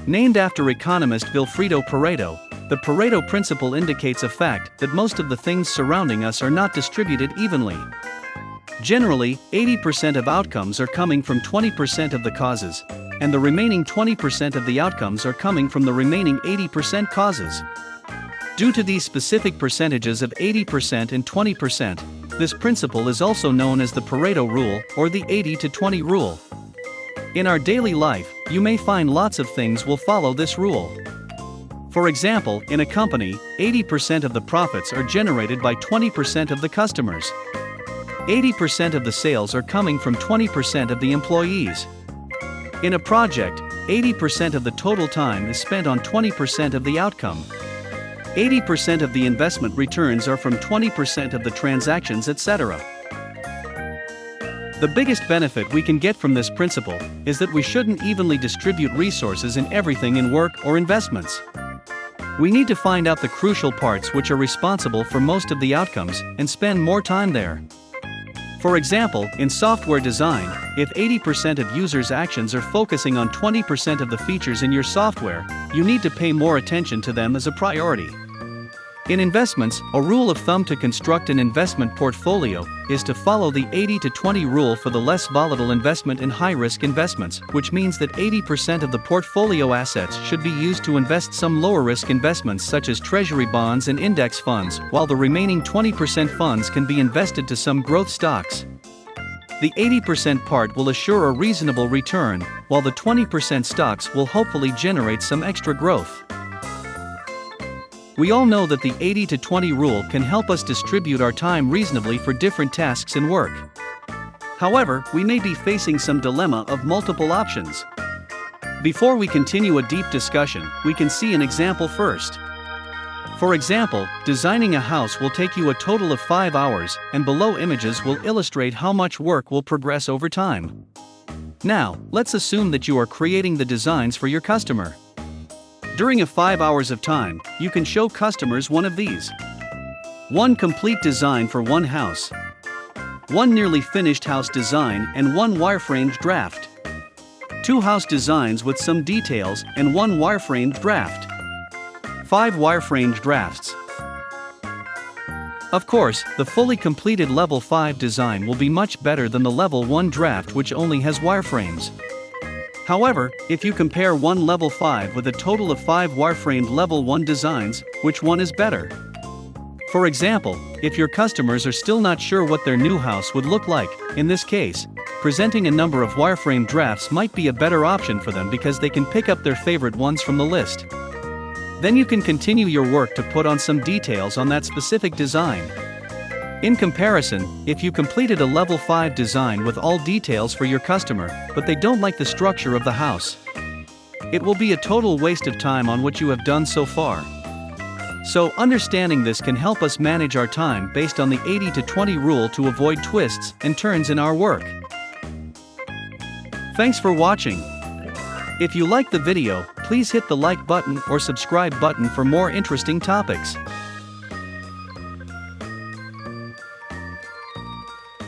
Named after economist Vilfredo Pareto, the Pareto Principle indicates a fact that most of the things surrounding us are not distributed evenly. Generally, 80% of outcomes are coming from 20% of the causes, and the remaining 20% of the outcomes are coming from the remaining 80% causes. Due to these specific percentages of 80% and 20%, this principle is also known as the Pareto Rule or the 80-20 rule. In our daily life, you may find lots of things will follow this rule. For example, in a company, 80% of the profits are generated by 20% of the customers. 80% of the sales are coming from 20% of the employees. In a project, 80% of the total time is spent on 20% of the outcome. 80% of the investment returns are from 20% of the transactions, etc. The biggest benefit we can get from this principle is that we shouldn't evenly distribute resources in everything in work or investments. We need to find out the crucial parts which are responsible for most of the outcomes and spend more time there. For example, in software design, if 80% of users' actions are focusing on 20% of the features in your software, you need to pay more attention to them as a priority. In investments, a rule of thumb to construct an investment portfolio is to follow the 80-20 rule for the less volatile investment in high-risk investments, which means that 80% of the portfolio assets should be used to invest some lower-risk investments such as treasury bonds and index funds, while the remaining 20% funds can be invested to some growth stocks. The 80% part will assure a reasonable return, while the 20% stocks will hopefully generate some extra growth. We all know that the 80-20 rule can help us distribute our time reasonably for different tasks and work. However, we may be facing some dilemma of multiple options. Before we continue a deep discussion, we can see an example first. For example, designing a house will take you a total of 5 hours, and below images will illustrate how much work will progress over time. Now, let's assume that you are creating the designs for your customer. During a 5 hours of time, you can show customers one of these. One complete design for one house. One nearly finished house design and one wireframed draft. Two house designs with some details and one wireframed draft. 5 wireframed drafts. Of course, the fully completed level 5 design will be much better than the level 1 draft which only has wireframes. However, if you compare one level 5 with a total of 5 wireframed level 1 designs, which one is better? For example, if your customers are still not sure what their new house would look like, in this case, presenting a number of wireframe drafts might be a better option for them because they can pick up their favorite ones from the list. Then you can continue your work to put on some details on that specific design. In comparison, if you completed a level 5 design with all details for your customer, but they don't like the structure of the house, it will be a total waste of time on what you have done so far. So, understanding this can help us manage our time based on the 80-20 rule to avoid twists and turns in our work. Thanks for watching. If you liked the video, please hit the like button or subscribe button for more interesting topics.